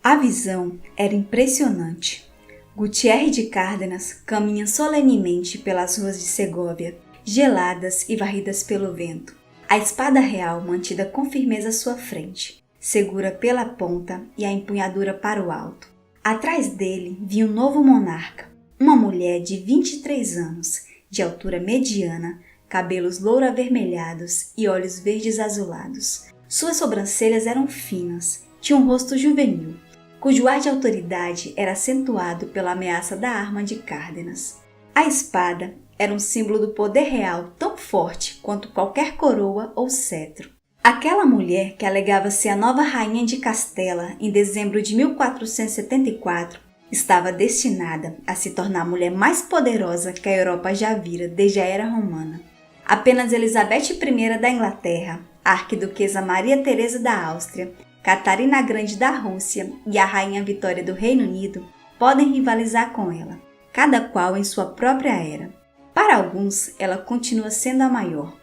A visão era impressionante. Gutierre de Cárdenas caminha solenemente pelas ruas de Segóvia, geladas e varridas pelo vento. A espada real mantida com firmeza à sua frente, segura pela ponta e a empunhadura para o alto. Atrás dele vinha um novo monarca, uma mulher de 23 anos, de altura mediana, cabelos louro-avermelhados e olhos verdes azulados. Suas sobrancelhas eram finas, tinha um rosto juvenil, cujo ar de autoridade era acentuado pela ameaça da arma de Cárdenas. A espada era um símbolo do poder real tão forte quanto qualquer coroa ou cetro. Aquela mulher que alegava ser a nova rainha de Castela em dezembro de 1474 estava destinada a se tornar a mulher mais poderosa que a Europa já vira desde a Era Romana. Apenas Elizabeth I da Inglaterra, a arquiduquesa Maria Teresa da Áustria, Catarina Grande da Rússia e a Rainha Vitória do Reino Unido podem rivalizar com ela, cada qual em sua própria era. Para alguns, ela continua sendo a maior.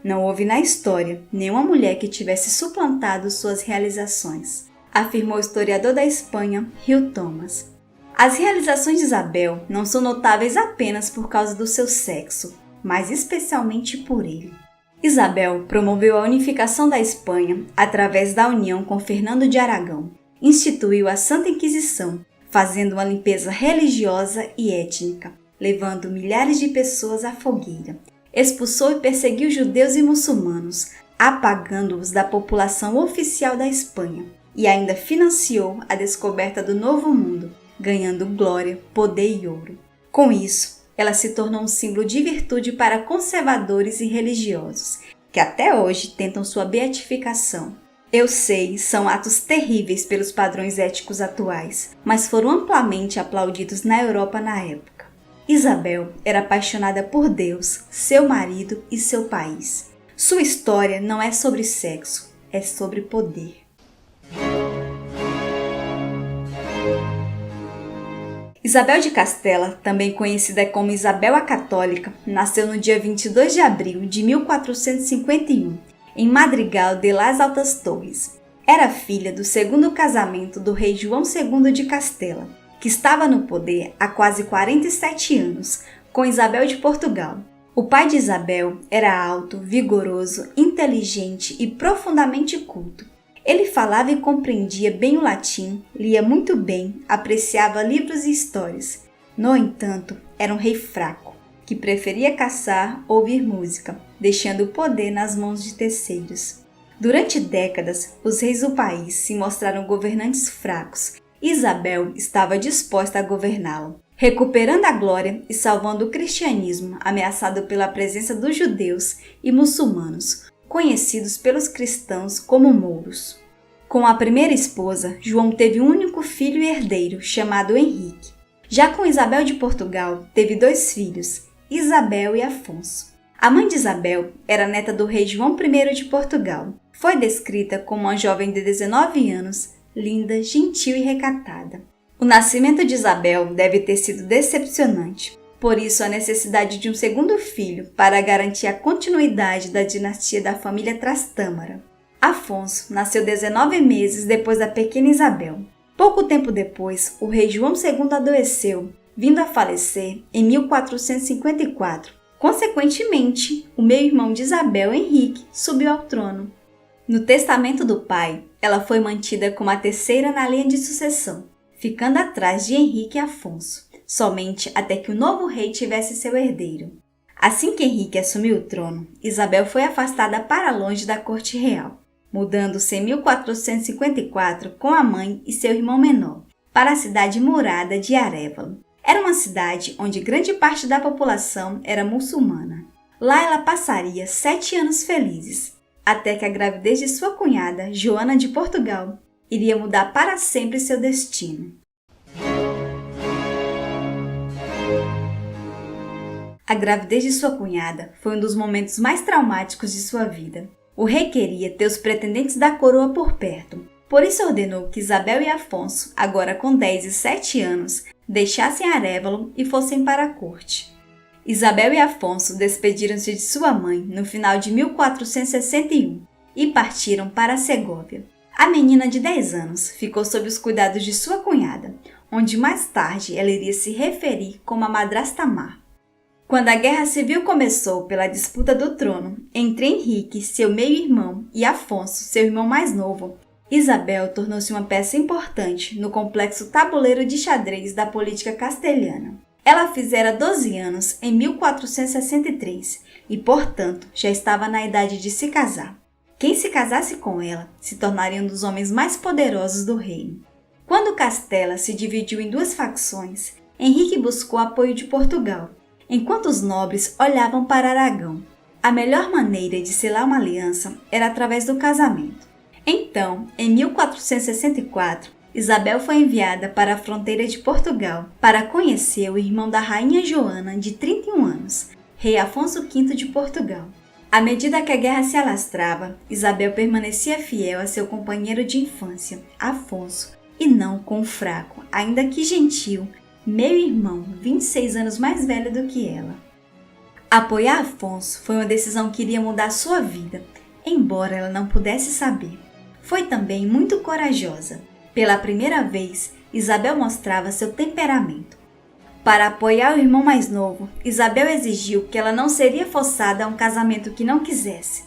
Não houve na história nenhuma mulher que tivesse suplantado suas realizações, afirmou o historiador da Espanha, Hugh Thomas. As realizações de Isabel não são notáveis apenas por causa do seu sexo, mas especialmente por ele. Isabel promoveu a unificação da Espanha através da união com Fernando de Aragão, instituiu a Santa Inquisição, fazendo uma limpeza religiosa e étnica, levando milhares de pessoas à fogueira, expulsou e perseguiu judeus e muçulmanos, apagando-os da população oficial da Espanha, e ainda financiou a descoberta do Novo Mundo, ganhando glória, poder e ouro. Com isso, ela se tornou um símbolo de virtude para conservadores e religiosos, que até hoje tentam sua beatificação. Eu sei, são atos terríveis pelos padrões éticos atuais, mas foram amplamente aplaudidos na Europa na época. Isabel era apaixonada por Deus, seu marido e seu país. Sua história não é sobre sexo, é sobre poder. Isabel de Castela, também conhecida como Isabel a Católica, nasceu no dia 22 de abril de 1451, em Madrigal de las Altas Torres. Era filha do segundo casamento do rei João II de Castela, que estava no poder há quase 47 anos, com Isabel de Portugal. O pai de Isabel era alto, vigoroso, inteligente e profundamente culto. Ele falava e compreendia bem o latim, lia muito bem, apreciava livros e histórias. No entanto, era um rei fraco, que preferia caçar ou ouvir música, deixando o poder nas mãos de terceiros. Durante décadas, os reis do país se mostraram governantes fracos e Isabel estava disposta a governá-lo, recuperando a glória e salvando o cristianismo ameaçado pela presença dos judeus e muçulmanos, conhecidos pelos cristãos como mouros. Com a primeira esposa, João teve um único filho e herdeiro, chamado Henrique. Já com Isabel de Portugal, teve 2 filhos, Isabel e Afonso. A mãe de Isabel era neta do rei João I de Portugal. Foi descrita como uma jovem de 19 anos, linda, gentil e recatada. O nascimento de Isabel deve ter sido decepcionante. Por isso, a necessidade de um segundo filho para garantir a continuidade da dinastia da família Trastâmara. Afonso nasceu 19 meses depois da pequena Isabel. Pouco tempo depois, o rei João II adoeceu, vindo a falecer em 1454. Consequentemente, o meio-irmão de Isabel, Henrique, subiu ao trono. No testamento do pai, ela foi mantida como a terceira na linha de sucessão, ficando atrás de Henrique e Afonso, somente até que o novo rei tivesse seu herdeiro. Assim que Henrique assumiu o trono, Isabel foi afastada para longe da corte real, mudando-se em 1454 com a mãe e seu irmão menor, para a cidade murada de Arévalo. Era uma cidade onde grande parte da população era muçulmana. Lá ela passaria 7 anos felizes, até que a gravidez de sua cunhada, Joana de Portugal, iria mudar para sempre seu destino. A gravidez de sua cunhada foi um dos momentos mais traumáticos de sua vida. O rei queria ter os pretendentes da coroa por perto, por isso ordenou que Isabel e Afonso, agora com 10 e 7 anos, deixassem Arévalo e fossem para a corte. Isabel e Afonso despediram-se de sua mãe no final de 1461 e partiram para a Segóvia. A menina de 10 anos ficou sob os cuidados de sua cunhada, onde mais tarde ela iria se referir como a madrasta má. Quando a Guerra Civil começou pela disputa do trono entre Henrique, seu meio-irmão, e Afonso, seu irmão mais novo, Isabel tornou-se uma peça importante no complexo tabuleiro de xadrez da política castelhana. Ela fizera 12 anos em 1463 e, portanto, já estava na idade de se casar. Quem se casasse com ela se tornaria um dos homens mais poderosos do reino. Quando Castela se dividiu em duas facções, Henrique buscou apoio de Portugal, enquanto os nobres olhavam para Aragão. A melhor maneira de selar uma aliança era através do casamento. Então, em 1464, Isabel foi enviada para a fronteira de Portugal para conhecer o irmão da rainha Joana, de 31 anos, rei Afonso V de Portugal. À medida que a guerra se alastrava, Isabel permanecia fiel a seu companheiro de infância, Afonso, e não com o fraco, ainda que gentil, meio-irmão, 26 anos mais velho do que ela. Apoiar Afonso foi uma decisão que iria mudar sua vida, embora ela não pudesse saber. Foi também muito corajosa. Pela primeira vez, Isabel mostrava seu temperamento. Para apoiar o irmão mais novo, Isabel exigiu que ela não seria forçada a um casamento que não quisesse.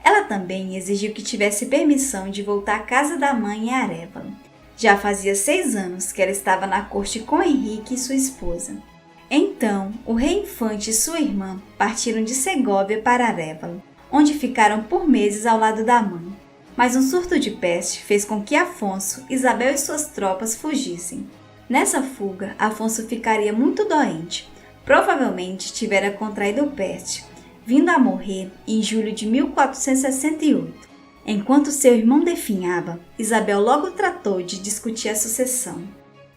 Ela também exigiu que tivesse permissão de voltar à casa da mãe em Arévalo. Já fazia 6 anos que ela estava na corte com Henrique e sua esposa. Então, o rei Infante e sua irmã partiram de Segóvia para Arévalo, onde ficaram por meses ao lado da mãe. Mas um surto de peste fez com que Afonso, Isabel e suas tropas fugissem. Nessa fuga, Afonso ficaria muito doente. Provavelmente tivera contraído peste, vindo a morrer em julho de 1468. Enquanto seu irmão definhava, Isabel logo tratou de discutir a sucessão.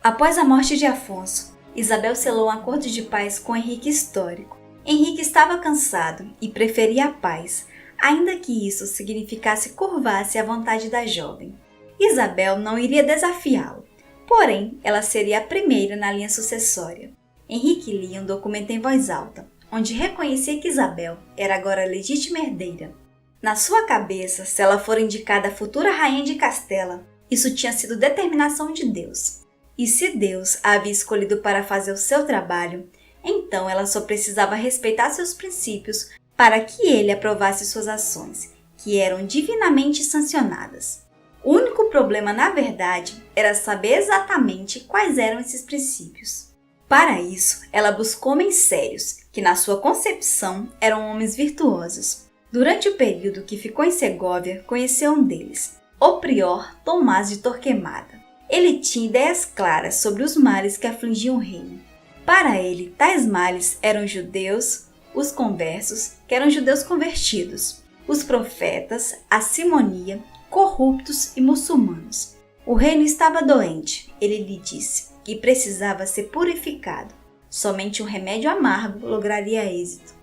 Após a morte de Afonso, Isabel selou um acordo de paz com Henrique Histórico. Henrique estava cansado e preferia a paz, ainda que isso significasse curvar-se à vontade da jovem. Isabel não iria desafiá-lo, porém ela seria a primeira na linha sucessória. Henrique lia um documento em voz alta, onde reconhecia que Isabel era agora a legítima herdeira. Na sua cabeça, se ela for indicada a futura rainha de Castela, isso tinha sido determinação de Deus. E se Deus a havia escolhido para fazer o seu trabalho, então ela só precisava respeitar seus princípios para que ele aprovasse suas ações, que eram divinamente sancionadas. O único problema, na verdade, era saber exatamente quais eram esses princípios. Para isso, ela buscou homens sérios, que na sua concepção eram homens virtuosos. Durante o período que ficou em Segóvia, conheceu um deles, o prior Tomás de Torquemada. Ele tinha ideias claras sobre os males que afligiam o reino. Para ele, tais males eram judeus, os conversos, que eram judeus convertidos, os profetas, a simonia, corruptos e muçulmanos. O reino estava doente, ele lhe disse, e precisava ser purificado. Somente um remédio amargo lograria êxito.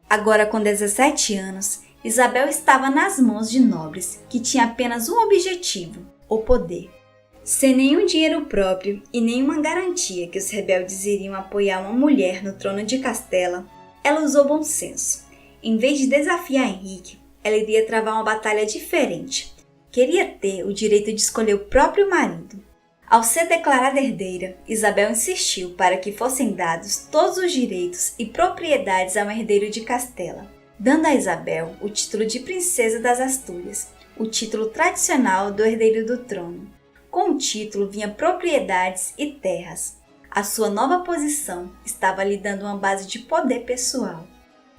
Agora, com 17 anos, Isabel estava nas mãos de nobres que tinham apenas um objetivo, o poder. Sem nenhum dinheiro próprio e nenhuma garantia que os rebeldes iriam apoiar uma mulher no trono de Castela, ela usou bom senso. Em vez de desafiar Henrique, ela iria travar uma batalha diferente. Queria ter o direito de escolher o próprio marido. Ao ser declarada herdeira, Isabel insistiu para que fossem dados todos os direitos e propriedades ao herdeiro de Castela, dando a Isabel o título de Princesa das Astúrias, o título tradicional do herdeiro do trono. Com o título vinha propriedades e terras. A sua nova posição estava lhe dando uma base de poder pessoal.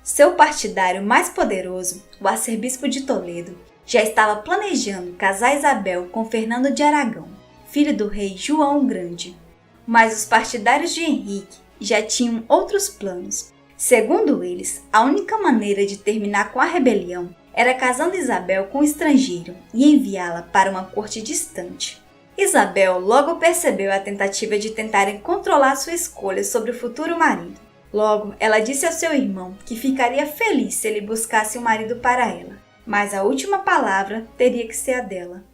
Seu partidário mais poderoso, o arcebispo de Toledo, já estava planejando casar Isabel com Fernando de Aragão, filho do rei João o Grande. Mas os partidários de Henrique já tinham outros planos. Segundo eles, a única maneira de terminar com a rebelião era casando Isabel com um estrangeiro e enviá-la para uma corte distante. Isabel logo percebeu a tentativa de tentarem controlar sua escolha sobre o futuro marido. Logo, ela disse ao seu irmão que ficaria feliz se ele buscasse um marido para ela, mas a última palavra teria que ser a dela.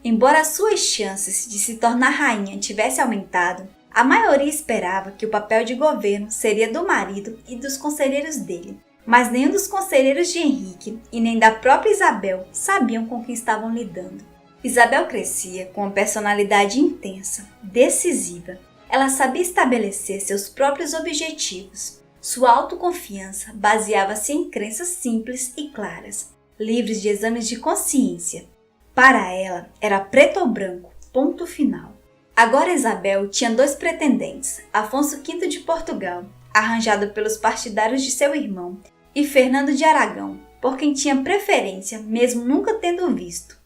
Embora suas chances de se tornar rainha tivessem aumentado, a maioria esperava que o papel de governo seria do marido e dos conselheiros dele. Mas nenhum dos conselheiros de Henrique e nem da própria Isabel sabiam com quem estavam lidando. Isabel crescia com uma personalidade intensa, decisiva. Ela sabia estabelecer seus próprios objetivos. Sua autoconfiança baseava-se em crenças simples e claras, livres de exames de consciência. Para ela, era preto ou branco, ponto final. Agora Isabel tinha 2 pretendentes, Afonso V de Portugal, arranjado pelos partidários de seu irmão, e Fernando de Aragão, por quem tinha preferência, mesmo nunca tendo visto.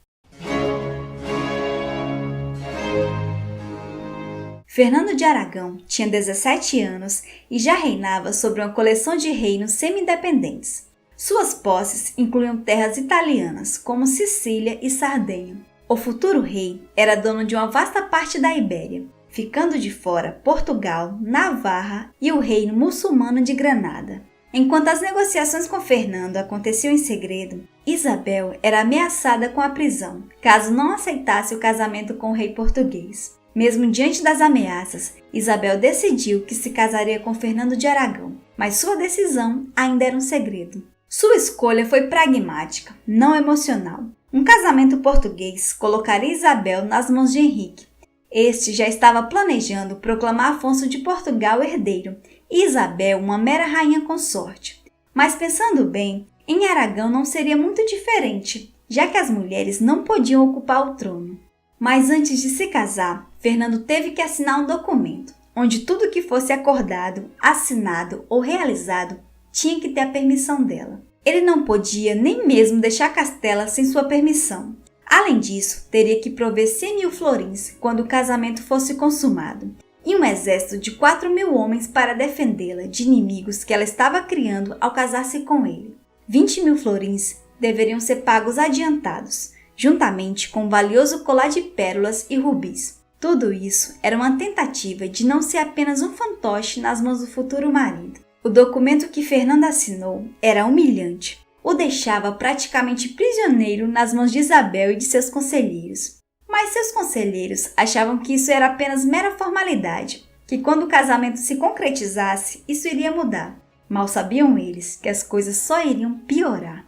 Fernando de Aragão tinha 17 anos e já reinava sobre uma coleção de reinos semi-independentes. Suas posses incluíam terras italianas, como Sicília e Sardenha. O futuro rei era dono de uma vasta parte da Ibéria, ficando de fora Portugal, Navarra e o reino muçulmano de Granada. Enquanto as negociações com Fernando aconteciam em segredo, Isabel era ameaçada com a prisão, caso não aceitasse o casamento com o rei português. Mesmo diante das ameaças, Isabel decidiu que se casaria com Fernando de Aragão, mas sua decisão ainda era um segredo. Sua escolha foi pragmática, não emocional. Um casamento português colocaria Isabel nas mãos de Henrique. Este já estava planejando proclamar Afonso de Portugal herdeiro e Isabel uma mera rainha consorte. Mas pensando bem, em Aragão não seria muito diferente, já que as mulheres não podiam ocupar o trono. Mas antes de se casar, Fernando teve que assinar um documento, onde tudo que fosse acordado, assinado ou realizado tinha que ter a permissão dela. Ele não podia nem mesmo deixar Castela sem sua permissão. Além disso, teria que prover 100.000 florins quando o casamento fosse consumado, e um exército de 4.000 homens para defendê-la de inimigos que ela estava criando ao casar-se com ele. 20.000 florins deveriam ser pagos adiantados, juntamente com um valioso colar de pérolas e rubis. Tudo isso era uma tentativa de não ser apenas um fantoche nas mãos do futuro marido. O documento que Fernando assinou era humilhante. O deixava praticamente prisioneiro nas mãos de Isabel e de seus conselheiros. Mas seus conselheiros achavam que isso era apenas mera formalidade, que quando o casamento se concretizasse, isso iria mudar. Mal sabiam eles que as coisas só iriam piorar.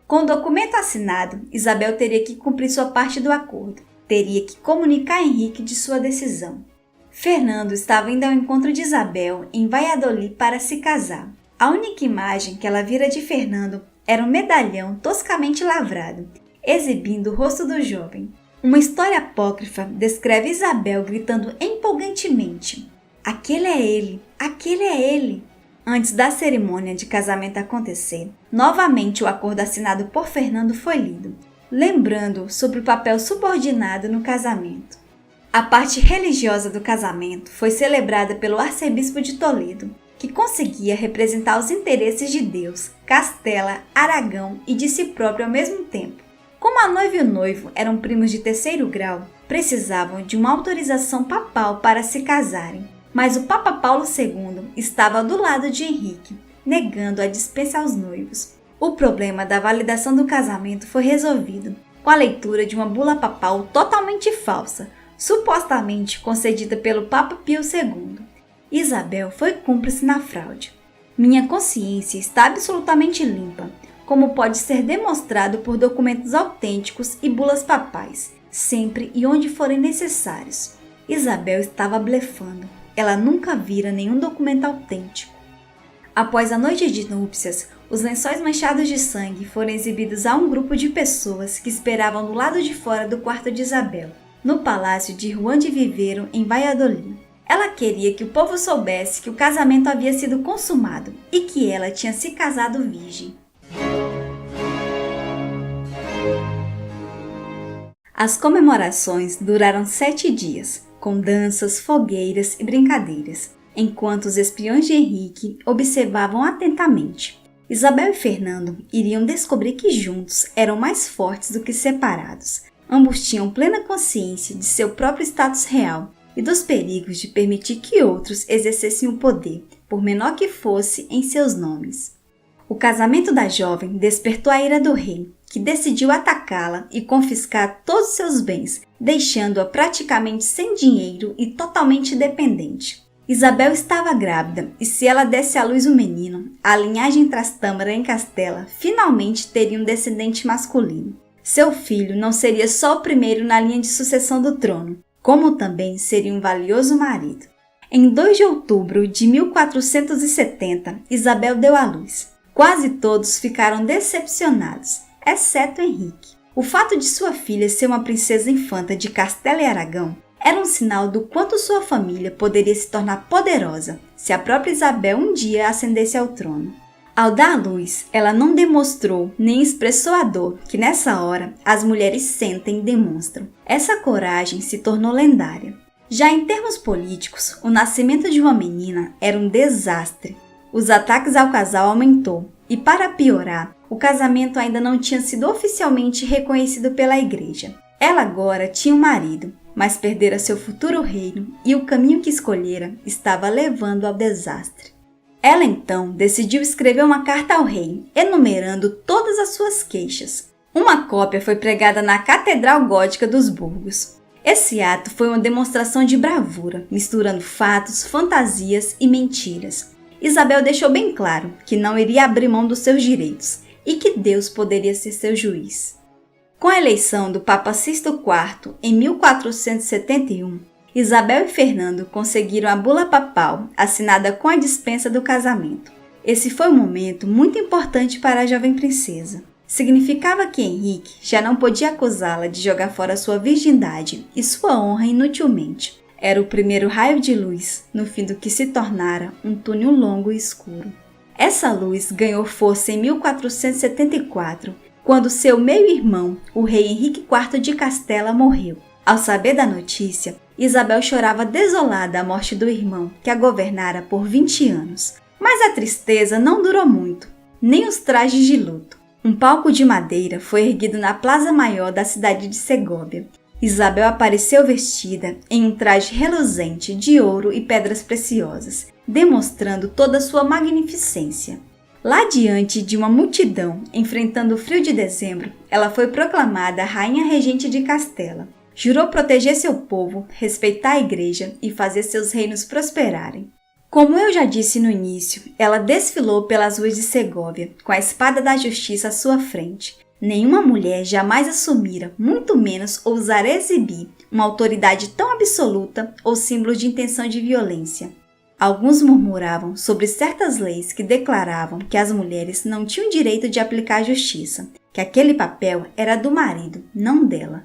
Com o documento assinado, Isabel teria que cumprir sua parte do acordo. Teria que comunicar a Henrique de sua decisão. Fernando estava indo ao encontro de Isabel em Valladolid para se casar. A única imagem que ela vira de Fernando era um medalhão toscamente lavrado, exibindo o rosto do jovem. Uma história apócrifa descreve Isabel gritando empolgantemente: "Aquele é ele! Aquele é ele!" Antes da cerimônia de casamento acontecer, novamente o acordo assinado por Fernando foi lido, lembrando sobre o papel subordinado no casamento. A parte religiosa do casamento foi celebrada pelo arcebispo de Toledo, que conseguia representar os interesses de Deus, Castela, Aragão e de si próprio ao mesmo tempo. Como a noiva e o noivo eram primos de terceiro grau, precisavam de uma autorização papal para se casarem. Mas o Papa Paulo II estava do lado de Henrique, negando a dispensa aos noivos. O problema da validação do casamento foi resolvido com a leitura de uma bula papal totalmente falsa, supostamente concedida pelo Papa Pio II. Isabel foi cúmplice na fraude. Minha consciência está absolutamente limpa, como pode ser demonstrado por documentos autênticos e bulas papais, sempre e onde forem necessários. Isabel estava blefando. Ela nunca vira nenhum documento autêntico. Após a noite de núpcias, os lençóis manchados de sangue foram exibidos a um grupo de pessoas que esperavam do lado de fora do quarto de Isabel, no palácio de Juan de Vivero, em Valladolid. Ela queria que o povo soubesse que o casamento havia sido consumado e que ela tinha se casado virgem. As comemorações duraram 7 dias, com danças, fogueiras e brincadeiras, enquanto os espiões de Henrique observavam atentamente. Isabel e Fernando iriam descobrir que juntos eram mais fortes do que separados. Ambos tinham plena consciência de seu próprio status real e dos perigos de permitir que outros exercessem o poder, por menor que fosse, em seus nomes. O casamento da jovem despertou a ira do rei, que decidiu atacá-la e confiscar todos seus bens, deixando-a praticamente sem dinheiro e totalmente dependente. Isabel estava grávida e se ela desse à luz um menino, a linhagem Trastâmara em Castela finalmente teria um descendente masculino. Seu filho não seria só o primeiro na linha de sucessão do trono, como também seria um valioso marido. Em 2 de outubro de 1470, Isabel deu à luz. Quase todos ficaram decepcionados, exceto Henrique. O fato de sua filha ser uma princesa infanta de Castela e Aragão era um sinal do quanto sua família poderia se tornar poderosa se a própria Isabel um dia ascendesse ao trono. Ao dar à luz, ela não demonstrou nem expressou a dor que nessa hora as mulheres sentem e demonstram. Essa coragem se tornou lendária. Já em termos políticos, o nascimento de uma menina era um desastre. Os ataques ao casal aumentou e, para piorar, o casamento ainda não tinha sido oficialmente reconhecido pela igreja. Ela agora tinha um marido, mas perdera seu futuro reino e o caminho que escolhera estava levando ao desastre. Ela então decidiu escrever uma carta ao rei, enumerando todas as suas queixas. Uma cópia foi pregada na Catedral Gótica dos Burgos. Esse ato foi uma demonstração de bravura, misturando fatos, fantasias e mentiras. Isabel deixou bem claro que não iria abrir mão dos seus direitos e que Deus poderia ser seu juiz. Com a eleição do Papa Sixto IV em 1471, Isabel e Fernando conseguiram a bula papal, assinada com a dispensa do casamento. Esse foi um momento muito importante para a jovem princesa. Significava que Henrique já não podia acusá-la de jogar fora sua virgindade e sua honra inutilmente. Era o primeiro raio de luz no fim do que se tornara um túnel longo e escuro. Essa luz ganhou força em 1474, quando seu meio-irmão, o rei Henrique IV de Castela, morreu. Ao saber da notícia, Isabel chorava desolada a morte do irmão, que a governara por 20 anos. Mas a tristeza não durou muito, nem os trajes de luto. Um palco de madeira foi erguido na Plaza Maior da cidade de Segóvia. Isabel apareceu vestida em um traje reluzente de ouro e pedras preciosas, demonstrando toda a sua magnificência. Lá diante de uma multidão, enfrentando o frio de dezembro, ela foi proclamada Rainha Regente de Castela. Jurou proteger seu povo, respeitar a igreja e fazer seus reinos prosperarem. Como eu já disse no início, ela desfilou pelas ruas de Segóvia, com a espada da justiça à sua frente. Nenhuma mulher jamais assumira, muito menos ousara exibir, uma autoridade tão absoluta ou símbolo de intenção de violência. Alguns murmuravam sobre certas leis que declaravam que as mulheres não tinham direito de aplicar a justiça, que aquele papel era do marido, não dela.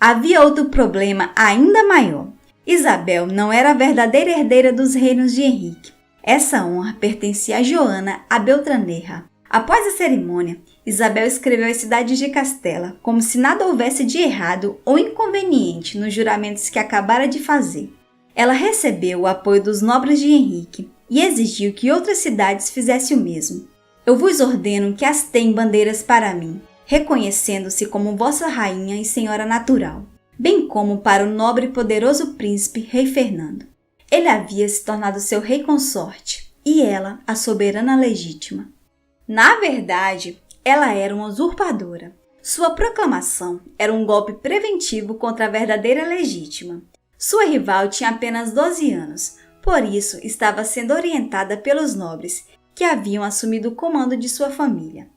Havia outro problema ainda maior. Isabel não era a verdadeira herdeira dos reinos de Henrique. Essa honra pertencia a Joana a Beltraneja. Após a cerimônia, Isabel escreveu as cidades de Castela, como se nada houvesse de errado ou inconveniente nos juramentos que acabara de fazer. Ela recebeu o apoio dos nobres de Henrique e exigiu que outras cidades fizessem o mesmo. Eu vos ordeno que hasteiem bandeiras para mim, reconhecendo-se como vossa rainha e senhora natural, bem como para o nobre e poderoso príncipe rei Fernando. Ele havia se tornado seu rei consorte e ela a soberana legítima. Na verdade, ela era uma usurpadora. Sua proclamação era um golpe preventivo contra a verdadeira legítima. Sua rival tinha apenas 12 anos, por isso estava sendo orientada pelos nobres, que haviam assumido o comando de sua família.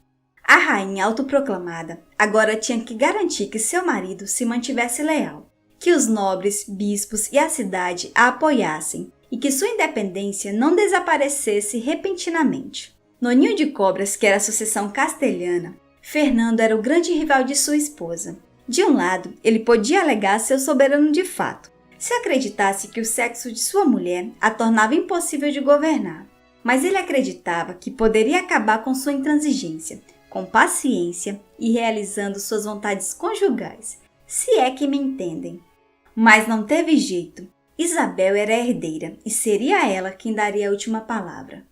A rainha autoproclamada agora tinha que garantir que seu marido se mantivesse leal, que os nobres, bispos e a cidade a apoiassem e que sua independência não desaparecesse repentinamente. No ninho de cobras, que era a sucessão castelhana, Fernando era o grande rival de sua esposa. De um lado, ele podia alegar ser o soberano de fato, se acreditasse que o sexo de sua mulher a tornava impossível de governar. Mas ele acreditava que poderia acabar com sua intransigência, com paciência e realizando suas vontades conjugais, se é que me entendem. Mas não teve jeito. Isabel era a herdeira e seria ela quem daria a última palavra.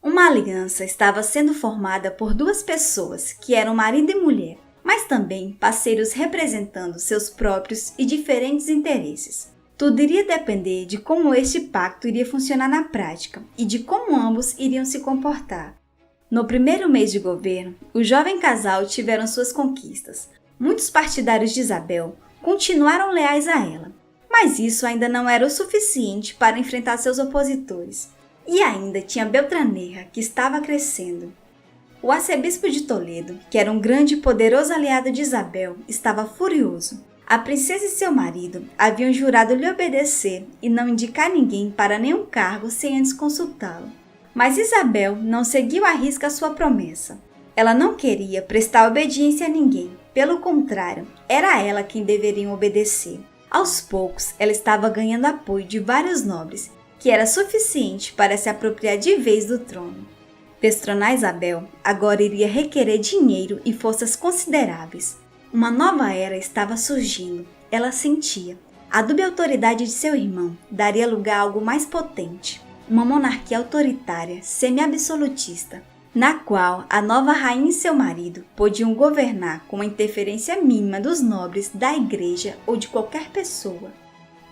Uma aliança estava sendo formada por duas pessoas que eram marido e mulher, mas também parceiros representando seus próprios e diferentes interesses. Tudo iria depender de como este pacto iria funcionar na prática e de como ambos iriam se comportar. No primeiro mês de governo, o jovem casal tiveram suas conquistas. Muitos partidários de Isabel continuaram leais a ela, mas isso ainda não era o suficiente para enfrentar seus opositores. E ainda tinha Beltranerra, que estava crescendo. O arcebispo de Toledo, que era um grande e poderoso aliado de Isabel, estava furioso. A princesa e seu marido haviam jurado lhe obedecer e não indicar ninguém para nenhum cargo sem antes consultá-lo. Mas Isabel não seguiu à risca sua promessa. Ela não queria prestar obediência a ninguém, pelo contrário, era ela quem deveriam obedecer. Aos poucos, ela estava ganhando apoio de vários nobres, que era suficiente para se apropriar de vez do trono. Destronar Isabel agora iria requerer dinheiro e forças consideráveis. Uma nova era estava surgindo, ela sentia. A dúbia autoridade de seu irmão daria lugar a algo mais potente, uma monarquia autoritária, semi-absolutista, na qual a nova rainha e seu marido podiam governar com a interferência mínima dos nobres, da igreja ou de qualquer pessoa.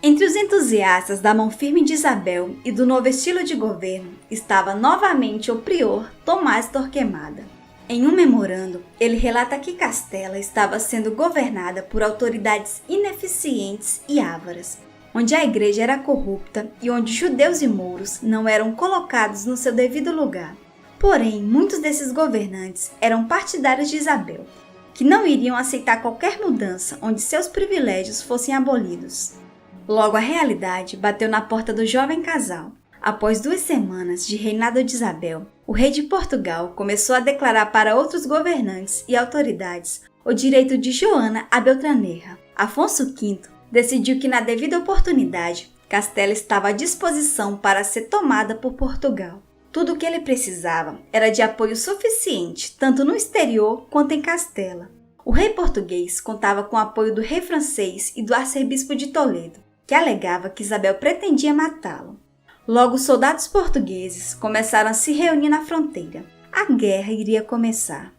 Entre os entusiastas da mão firme de Isabel e do novo estilo de governo estava novamente o prior Tomás Torquemada. Em um memorando, ele relata que Castela estava sendo governada por autoridades ineficientes e ávaras, onde a igreja era corrupta e onde judeus e mouros não eram colocados no seu devido lugar. Porém, muitos desses governantes eram partidários de Isabel, que não iriam aceitar qualquer mudança onde seus privilégios fossem abolidos. Logo, a realidade bateu na porta do jovem casal. Após 2 semanas de reinado de Isabel, o rei de Portugal começou a declarar para outros governantes e autoridades o direito de Joana a Beltranerra. Afonso V decidiu que, na devida oportunidade, Castela estava à disposição para ser tomada por Portugal. Tudo o que ele precisava era de apoio suficiente, tanto no exterior quanto em Castela. O rei português contava com o apoio do rei francês e do arcebispo de Toledo, que alegava que Isabel pretendia matá-lo. Logo, os soldados portugueses começaram a se reunir na fronteira. A guerra iria começar.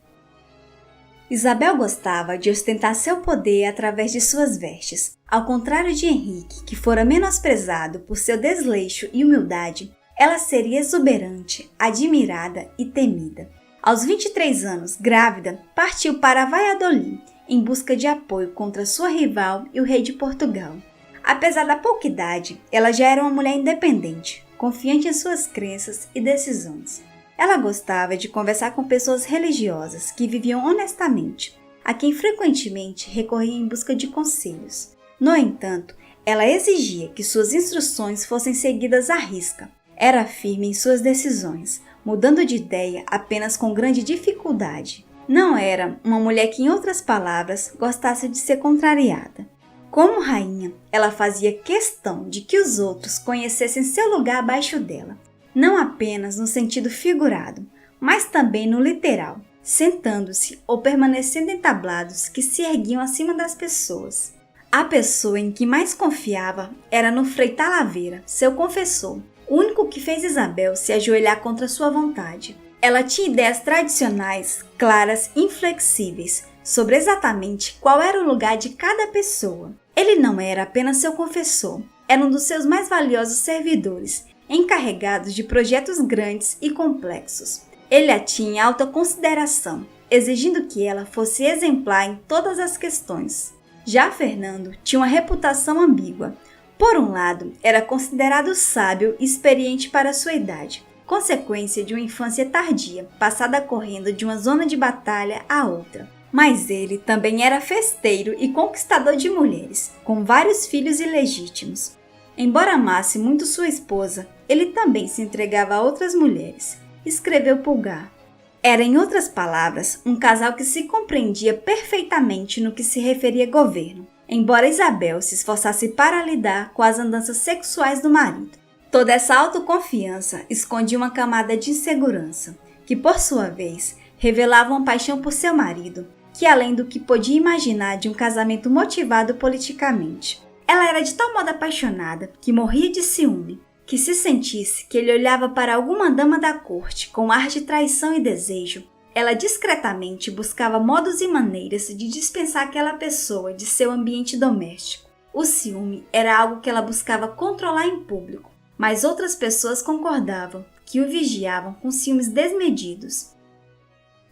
Isabel gostava de ostentar seu poder através de suas vestes. Ao contrário de Henrique, que fora menosprezado por seu desleixo e humildade, ela seria exuberante, admirada e temida. Aos 23 anos, grávida, partiu para Valladolid em busca de apoio contra sua rival e o rei de Portugal. Apesar da pouca idade, ela já era uma mulher independente, confiante em suas crenças e decisões. Ela gostava de conversar com pessoas religiosas que viviam honestamente, a quem frequentemente recorria em busca de conselhos. No entanto, ela exigia que suas instruções fossem seguidas à risca. Era firme em suas decisões, mudando de ideia apenas com grande dificuldade. Não era uma mulher que, em outras palavras, gostasse de ser contrariada. Como rainha, ela fazia questão de que os outros conhecessem seu lugar abaixo dela, não apenas no sentido figurado, mas também no literal, sentando-se ou permanecendo entablados que se erguiam acima das pessoas. A pessoa em que mais confiava era no Frei Talavera, seu confessor, o único que fez Isabel se ajoelhar contra sua vontade. Ela tinha ideias tradicionais, claras e inflexíveis, sobre exatamente qual era o lugar de cada pessoa. Ele não era apenas seu confessor, era um dos seus mais valiosos servidores, encarregados de projetos grandes e complexos. Ele a tinha em alta consideração, exigindo que ela fosse exemplar em todas as questões. Já Fernando tinha uma reputação ambígua. Por um lado, era considerado sábio e experiente para sua idade, consequência de uma infância tardia, passada correndo de uma zona de batalha a outra. Mas ele também era festeiro e conquistador de mulheres, com vários filhos ilegítimos. Embora amasse muito sua esposa, ele também se entregava a outras mulheres, escreveu Pulgar. Era, em outras palavras, um casal que se compreendia perfeitamente no que se referia a governo, embora Isabel se esforçasse para lidar com as andanças sexuais do marido. Toda essa autoconfiança escondia uma camada de insegurança, que por sua vez revelava uma paixão por seu marido, que além do que podia imaginar de um casamento motivado politicamente. Ela era de tal modo apaixonada que morria de ciúme, que se sentisse que ele olhava para alguma dama da corte com ar de traição e desejo, ela discretamente buscava modos e maneiras de dispensar aquela pessoa de seu ambiente doméstico. O ciúme era algo que ela buscava controlar em público, mas outras pessoas concordavam, que o vigiavam com ciúmes desmedidos.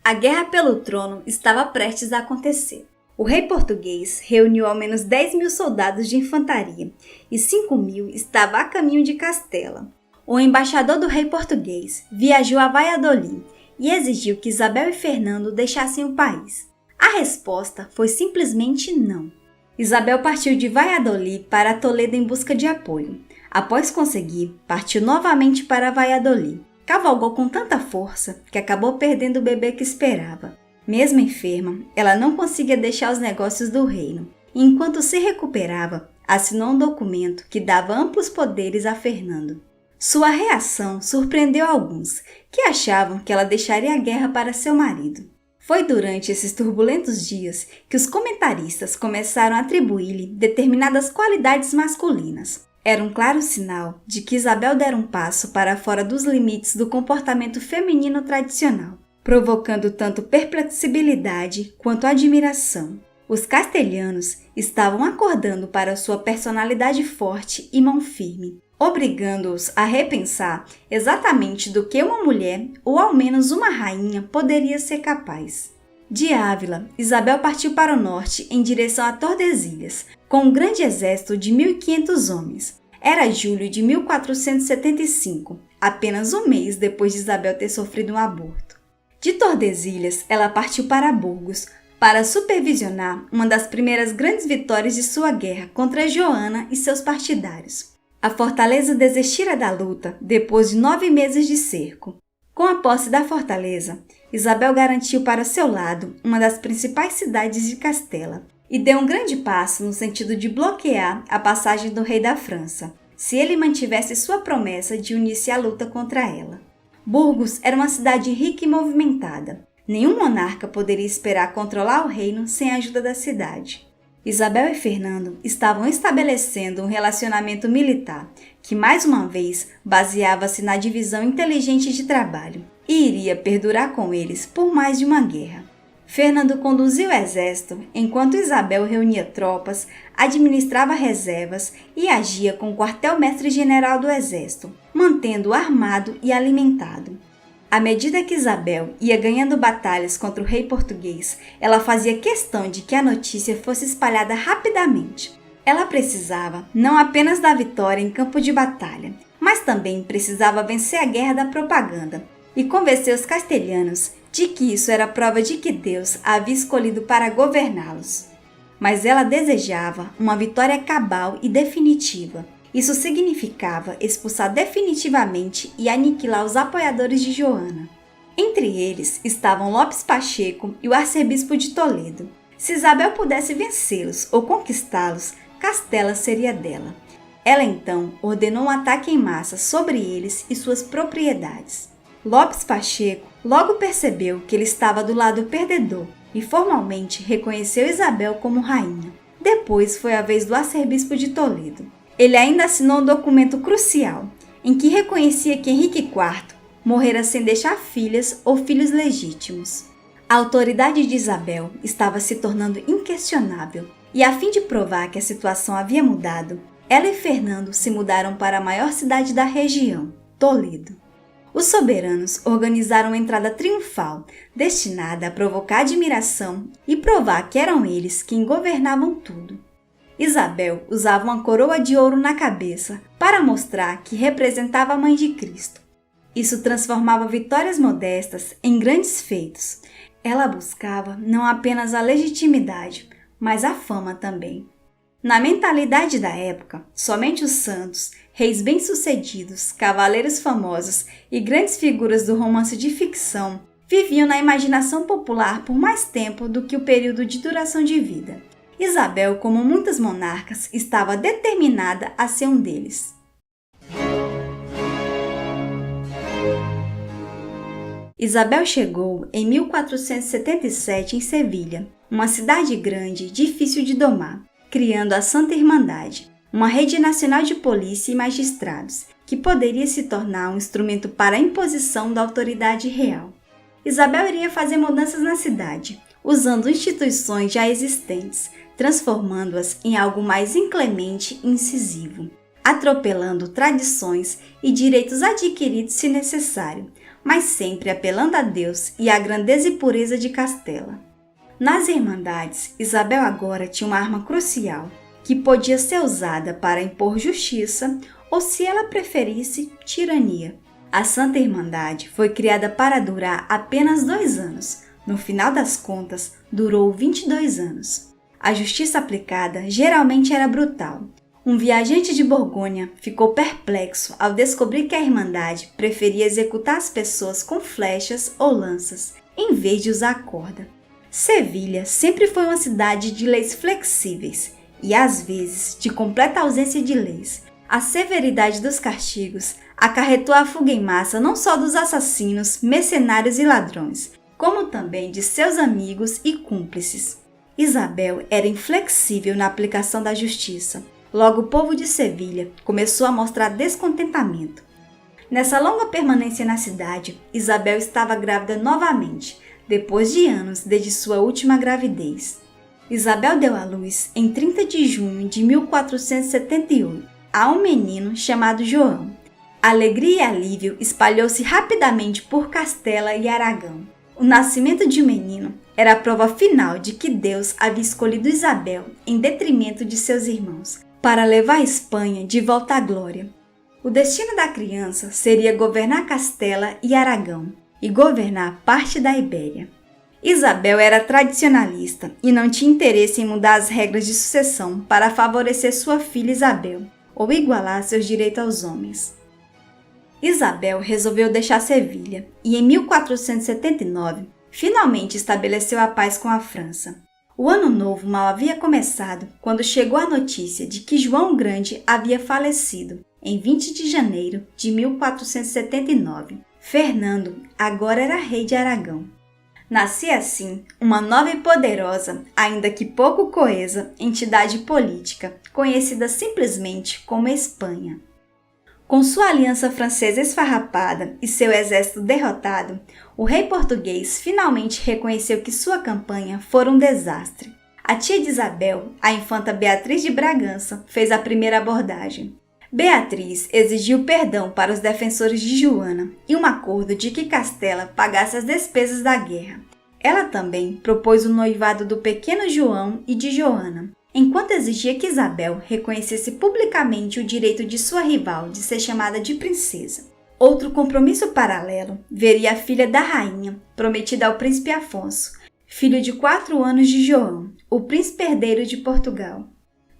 A guerra pelo trono estava prestes a acontecer. O rei português reuniu ao menos 10.000 soldados de infantaria e 5.000 estavam a caminho de Castela. o embaixador do rei português viajou a Valladolid e exigiu que Isabel e Fernando deixassem o país. A resposta foi simplesmente não. Isabel partiu de Valladolid para Toledo em busca de apoio. Após conseguir, partiu novamente para Valladolid. Cavalgou com tanta força que acabou perdendo o bebê que esperava. Mesmo enferma, ela não conseguia deixar os negócios do reino. E enquanto se recuperava, assinou um documento que dava amplos poderes a Fernando. Sua reação surpreendeu alguns, que achavam que ela deixaria a guerra para seu marido. Foi durante esses turbulentos dias que os comentaristas começaram a atribuir-lhe determinadas qualidades masculinas. Era um claro sinal de que Isabel dera um passo para fora dos limites do comportamento feminino tradicional, provocando tanto perplexibilidade quanto admiração. Os castelhanos estavam acordando para sua personalidade forte e mão firme, obrigando-os a repensar exatamente do que uma mulher, ou ao menos uma rainha, poderia ser capaz. De Ávila, Isabel partiu para o norte em direção a Tordesilhas, com um grande exército de 1.500 homens. Era julho de 1475, apenas um mês depois de Isabel ter sofrido um aborto. De Tordesilhas, ela partiu para Burgos, para supervisionar uma das primeiras grandes vitórias de sua guerra contra Joana e seus partidários. A fortaleza desistira da luta depois de 9 meses de cerco. Com a posse da fortaleza, Isabel garantiu para seu lado uma das principais cidades de Castela e deu um grande passo no sentido de bloquear a passagem do rei da França, se ele mantivesse sua promessa de unir-se à luta contra ela. Burgos era uma cidade rica e movimentada. Nenhum monarca poderia esperar controlar o reino sem a ajuda da cidade. Isabel e Fernando estavam estabelecendo um relacionamento militar que, mais uma vez, baseava-se na divisão inteligente de trabalho e iria perdurar com eles por mais de uma guerra. Fernando conduzia o exército, enquanto Isabel reunia tropas, administrava reservas e agia como quartel-mestre-general do exército, mantendo-o armado e alimentado. À medida que Isabel ia ganhando batalhas contra o rei português, ela fazia questão de que a notícia fosse espalhada rapidamente. Ela precisava não apenas da vitória em campo de batalha, mas também precisava vencer a guerra da propaganda e convencer os castelhanos de que isso era prova de que Deus a havia escolhido para governá-los. Mas ela desejava uma vitória cabal e definitiva. Isso significava expulsar definitivamente e aniquilar os apoiadores de Joana. Entre eles estavam Lopes Pacheco e o arcebispo de Toledo. Se Isabel pudesse vencê-los ou conquistá-los, Castela seria dela. Ela então ordenou um ataque em massa sobre eles e suas propriedades. Lopes Pacheco logo percebeu que ele estava do lado perdedor e formalmente reconheceu Isabel como rainha. Depois foi a vez do arcebispo de Toledo. Ele ainda assinou um documento crucial, em que reconhecia que Henrique IV morrera sem deixar filhas ou filhos legítimos. A autoridade de Isabel estava se tornando inquestionável, e a fim de provar que a situação havia mudado, ela e Fernando se mudaram para a maior cidade da região, Toledo. Os soberanos organizaram uma entrada triunfal, destinada a provocar admiração e provar que eram eles quem governavam tudo. Isabel usava uma coroa de ouro na cabeça para mostrar que representava a Mãe de Cristo. Isso transformava vitórias modestas em grandes feitos. Ela buscava não apenas a legitimidade, mas a fama também. Na mentalidade da época, somente os santos, reis bem-sucedidos, cavaleiros famosos e grandes figuras do romance de ficção viviam na imaginação popular por mais tempo do que o período de duração de vida. Isabel, como muitas monarcas, estava determinada a ser um deles. Isabel chegou em 1477 em Sevilha, uma cidade grande e difícil de domar, criando a Santa Irmandade, uma rede nacional de polícia e magistrados, que poderia se tornar um instrumento para a imposição da autoridade real. Isabel iria fazer mudanças na cidade, usando instituições já existentes, transformando-as em algo mais inclemente e incisivo, atropelando tradições e direitos adquiridos se necessário, mas sempre apelando a Deus e à grandeza e pureza de Castela. Nas Irmandades, Isabel agora tinha uma arma crucial, que podia ser usada para impor justiça ou, se ela preferisse, tirania. A Santa Irmandade foi criada para durar apenas 2 anos. No final das contas, durou 22 anos. A justiça aplicada geralmente era brutal. Um viajante de Borgonha ficou perplexo ao descobrir que a Irmandade preferia executar as pessoas com flechas ou lanças, em vez de usar corda. Sevilha sempre foi uma cidade de leis flexíveis e, às vezes, de completa ausência de leis. A severidade dos castigos acarretou a fuga em massa não só dos assassinos, mercenários e ladrões, como também de seus amigos e cúmplices. Isabel era inflexível na aplicação da justiça. Logo, o povo de Sevilha começou a mostrar descontentamento. Nessa longa permanência na cidade, Isabel estava grávida novamente, depois de anos desde sua última gravidez. Isabel deu à luz em 30 de junho de 1478 a um menino chamado João. Alegria e alívio espalhou-se rapidamente por Castela e Aragão. O nascimento de um menino era a prova final de que Deus havia escolhido Isabel em detrimento de seus irmãos, para levar a Espanha de volta à glória. O destino da criança seria governar Castela e Aragão e governar parte da Ibéria. Isabel era tradicionalista e não tinha interesse em mudar as regras de sucessão para favorecer sua filha Isabel ou igualar seus direitos aos homens. Isabel resolveu deixar Sevilha e, em 1479, finalmente estabeleceu a paz com a França. O ano novo mal havia começado quando chegou a notícia de que João o Grande havia falecido em 20 de janeiro de 1479. Fernando agora era rei de Aragão. Nascia assim uma nova e poderosa, ainda que pouco coesa, entidade política, conhecida simplesmente como Espanha. Com sua aliança francesa esfarrapada e seu exército derrotado, o rei português finalmente reconheceu que sua campanha fora um desastre. A tia de Isabel, a infanta Beatriz de Bragança, fez a primeira abordagem. Beatriz exigiu perdão para os defensores de Joana e um acordo de que Castela pagasse as despesas da guerra. Ela também propôs o noivado do pequeno João e de Joana, enquanto exigia que Isabel reconhecesse publicamente o direito de sua rival de ser chamada de princesa. Outro compromisso paralelo veria a filha da rainha, prometida ao príncipe Afonso, filho de 4 anos de João, o príncipe herdeiro de Portugal.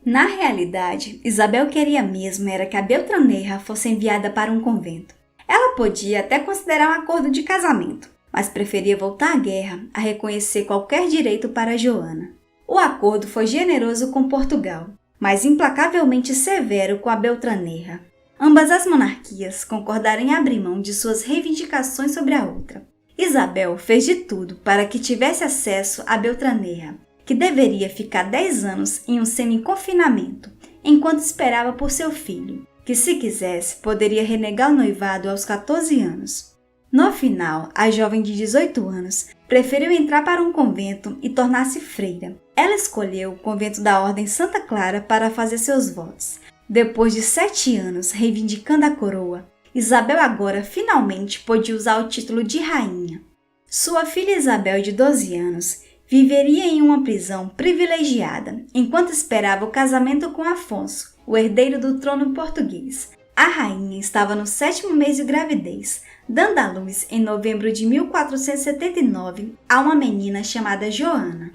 Na realidade, Isabel queria mesmo era que a Beltraneja fosse enviada para um convento. Ela podia até considerar um acordo de casamento, mas preferia voltar à guerra a reconhecer qualquer direito para Joana. O acordo foi generoso com Portugal, mas implacavelmente severo com a Beltraneja. Ambas as monarquias concordaram em abrir mão de suas reivindicações sobre a outra. Isabel fez de tudo para que tivesse acesso a Beltraneja, que deveria ficar 10 anos em um semi-confinamento, enquanto esperava por seu filho, que, se quisesse, poderia renegar o noivado aos 14 anos. No final, a jovem de 18 anos preferiu entrar para um convento e tornar-se freira. Ela escolheu o convento da Ordem Santa Clara para fazer seus votos. Depois de 7 anos reivindicando a coroa, Isabel agora finalmente pôde usar o título de rainha. Sua filha Isabel, de 12 anos, viveria em uma prisão privilegiada, enquanto esperava o casamento com Afonso, o herdeiro do trono português. A rainha estava no 7º mês de gravidez, dando à luz em novembro de 1479 a uma menina chamada Joana.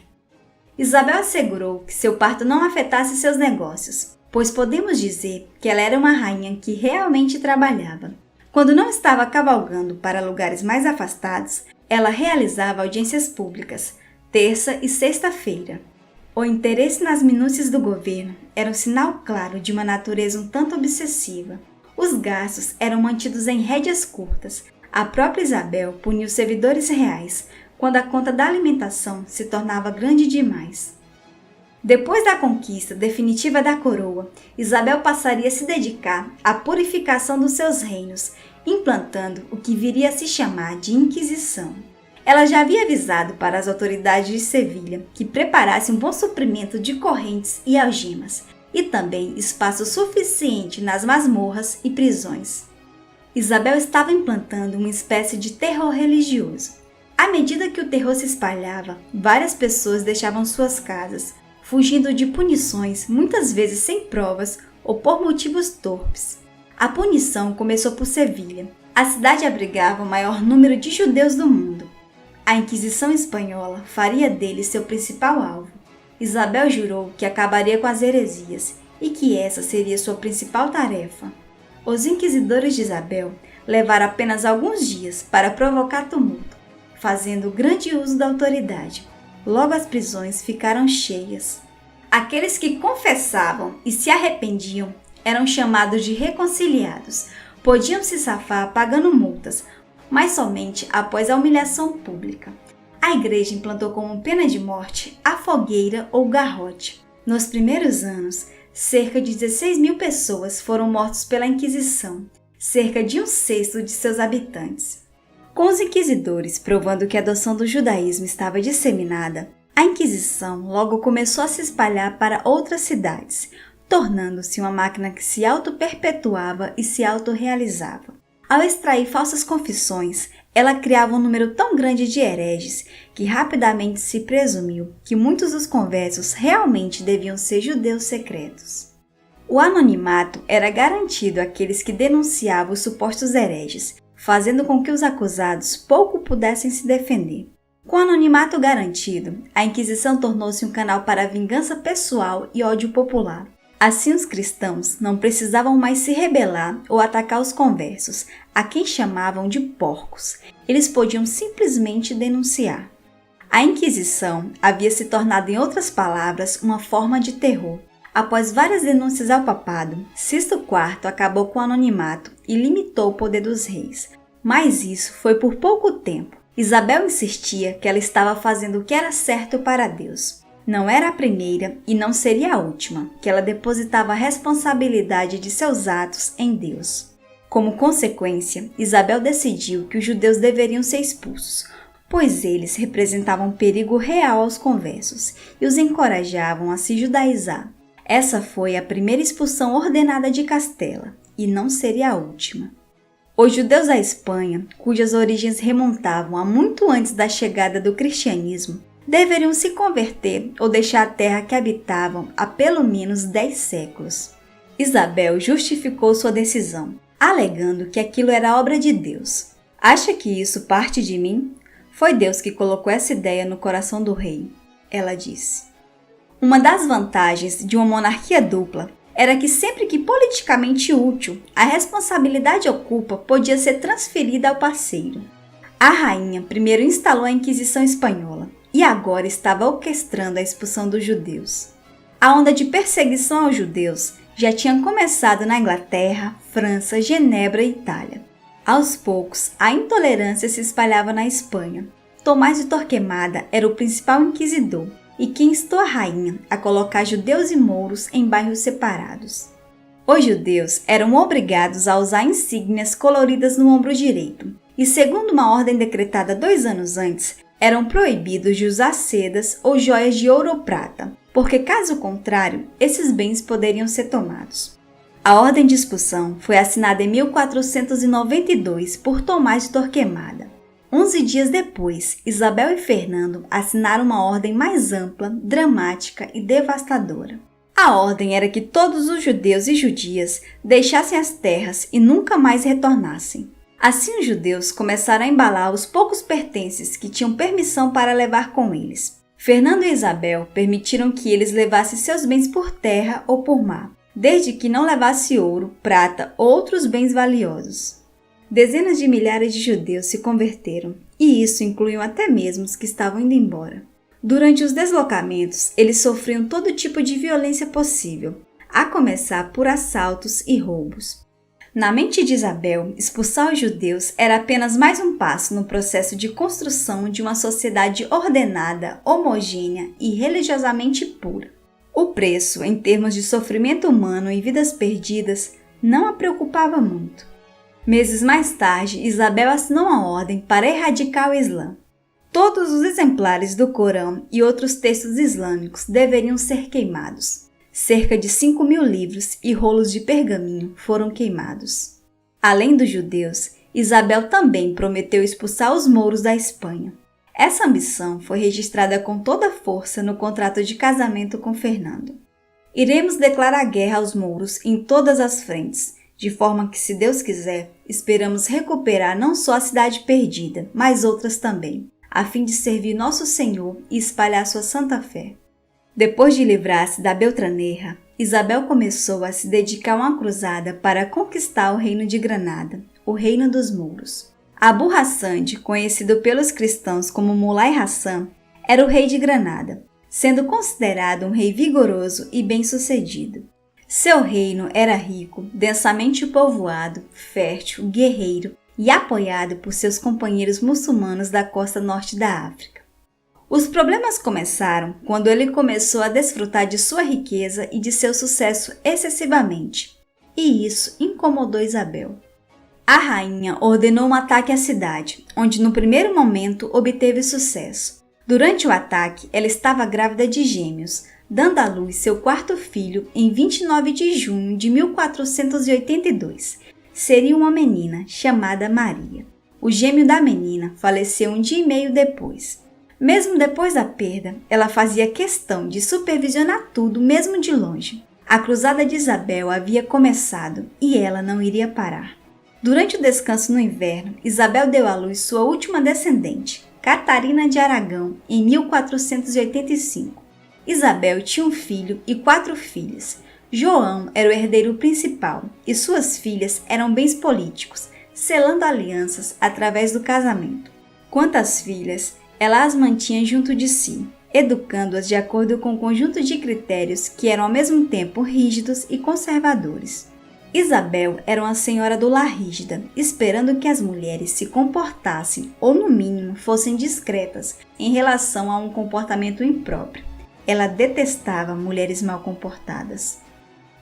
Isabel assegurou que seu parto não afetasse seus negócios, pois podemos dizer que ela era uma rainha que realmente trabalhava. Quando não estava cavalgando para lugares mais afastados, ela realizava audiências públicas, terça e sexta-feira. O interesse nas minúcias do governo era um sinal claro de uma natureza um tanto obsessiva. Os gastos eram mantidos em rédeas curtas. A própria Isabel punia os servidores reais quando a conta da alimentação se tornava grande demais. Depois da conquista definitiva da coroa, Isabel passaria a se dedicar à purificação dos seus reinos, implantando o que viria a se chamar de Inquisição. Ela já havia avisado para as autoridades de Sevilha que preparassem um bom suprimento de correntes e algemas, e também espaço suficiente nas masmorras e prisões. Isabel estava implantando uma espécie de terror religioso. À medida que o terror se espalhava, várias pessoas deixavam suas casas, fugindo de punições muitas vezes sem provas ou por motivos torpes. A punição começou por Sevilha. A cidade abrigava o maior número de judeus do mundo. A Inquisição espanhola faria dele seu principal alvo. Isabel jurou que acabaria com as heresias e que essa seria sua principal tarefa. Os inquisidores de Isabel levaram apenas alguns dias para provocar tumulto, fazendo grande uso da autoridade. Logo as prisões ficaram cheias. Aqueles que confessavam e se arrependiam eram chamados de reconciliados. Podiam se safar pagando multas, mas somente após a humilhação pública. A igreja implantou como pena de morte a fogueira ou garrote. Nos primeiros anos, cerca de 16 mil pessoas foram mortas pela Inquisição, cerca de 1/6 de seus habitantes. Com os inquisidores provando que a adoção do judaísmo estava disseminada, a Inquisição logo começou a se espalhar para outras cidades, tornando-se uma máquina que se auto-perpetuava e se autorrealizava. Ao extrair falsas confissões, ela criava um número tão grande de hereges que rapidamente se presumiu que muitos dos conversos realmente deviam ser judeus secretos. O anonimato era garantido àqueles que denunciavam os supostos hereges, fazendo com que os acusados pouco pudessem se defender. Com o anonimato garantido, a Inquisição tornou-se um canal para a vingança pessoal e ódio popular. Assim, os cristãos não precisavam mais se rebelar ou atacar os conversos, a quem chamavam de porcos. Eles podiam simplesmente denunciar. A Inquisição havia se tornado, em outras palavras, uma forma de terror. Após várias denúncias ao papado, Sisto IV acabou com o anonimato e limitou o poder dos reis. Mas isso foi por pouco tempo. Isabel insistia que ela estava fazendo o que era certo para Deus. Não era a primeira e não seria a última, que ela depositava a responsabilidade de seus atos em Deus. Como consequência, Isabel decidiu que os judeus deveriam ser expulsos, pois eles representavam um perigo real aos conversos e os encorajavam a se judaizar. Essa foi a primeira expulsão ordenada de Castela, e não seria a última. Os judeus da Espanha, cujas origens remontavam a muito antes da chegada do cristianismo, deveriam se converter ou deixar a terra que habitavam há pelo menos 10 séculos. Isabel justificou sua decisão, alegando que aquilo era obra de Deus. Acha que isso parte de mim? Foi Deus que colocou essa ideia no coração do rei, ela disse. Uma das vantagens de uma monarquia dupla era que sempre que politicamente útil, a responsabilidade oculta podia ser transferida ao parceiro. A rainha primeiro instalou a Inquisição espanhola e agora estava orquestrando a expulsão dos judeus. A onda de perseguição aos judeus já tinha começado na Inglaterra, França, Genebra e Itália. Aos poucos, a intolerância se espalhava na Espanha. Tomás de Torquemada era o principal inquisidor e quem instou a rainha a colocar judeus e mouros em bairros separados. Os judeus eram obrigados a usar insígnias coloridas no ombro direito e, segundo uma ordem decretada 2 anos antes, eram proibidos de usar sedas ou joias de ouro ou prata, porque caso contrário, esses bens poderiam ser tomados. A ordem de expulsão foi assinada em 1492 por Tomás de Torquemada. 11 dias depois, Isabel e Fernando assinaram uma ordem mais ampla, dramática e devastadora. A ordem era que todos os judeus e judias deixassem as terras e nunca mais retornassem. Assim, os judeus começaram a embalar os poucos pertences que tinham permissão para levar com eles. Fernando e Isabel permitiram que eles levassem seus bens por terra ou por mar, desde que não levasse ouro, prata ou outros bens valiosos. Dezenas de milhares de judeus se converteram, e isso incluiu até mesmo os que estavam indo embora. Durante os deslocamentos, eles sofriam todo tipo de violência possível, a começar por assaltos e roubos. Na mente de Isabel, expulsar os judeus era apenas mais um passo no processo de construção de uma sociedade ordenada, homogênea e religiosamente pura. O preço, em termos de sofrimento humano e vidas perdidas, não a preocupava muito. Meses mais tarde, Isabel assinou uma ordem para erradicar o Islã. Todos os exemplares do Corão e outros textos islâmicos deveriam ser queimados. Cerca de 5.000 livros e rolos de pergaminho foram queimados. Além dos judeus, Isabel também prometeu expulsar os mouros da Espanha. Essa ambição foi registrada com toda a força no contrato de casamento com Fernando. Iremos declarar guerra aos mouros em todas as frentes, de forma que, se Deus quiser, esperamos recuperar não só a cidade perdida, mas outras também, a fim de servir nosso Senhor e espalhar sua santa fé. Depois de livrar-se da Beltraneja, Isabel começou a se dedicar a uma cruzada para conquistar o reino de Granada, o reino dos mouros. Abu Hassand, conhecido pelos cristãos como Mulai Hassan, era o rei de Granada, sendo considerado um rei vigoroso e bem-sucedido. Seu reino era rico, densamente povoado, fértil, guerreiro e apoiado por seus companheiros muçulmanos da costa norte da África. Os problemas começaram quando ele começou a desfrutar de sua riqueza e de seu sucesso excessivamente, e isso incomodou Isabel. A rainha ordenou um ataque à cidade, onde no primeiro momento obteve sucesso. Durante o ataque, ela estava grávida de gêmeos, dando à luz seu quarto filho em 29 de junho de 1482. Seria uma menina chamada Maria. O gêmeo da menina faleceu um dia e meio depois. Mesmo depois da perda, ela fazia questão de supervisionar tudo mesmo de longe. A cruzada de Isabel havia começado e ela não iria parar. Durante o descanso no inverno, Isabel deu à luz sua última descendente, Catarina de Aragão, em 1485. Isabel tinha um filho e 4 filhas. João era o herdeiro principal e suas filhas eram bens políticos, selando alianças através do casamento. Quanto às filhas, ela as mantinha junto de si, educando-as de acordo com um conjunto de critérios que eram ao mesmo tempo rígidos e conservadores. Isabel era uma senhora do lar rígida, esperando que as mulheres se comportassem ou, no mínimo, fossem discretas em relação a um comportamento impróprio. Ela detestava mulheres mal comportadas.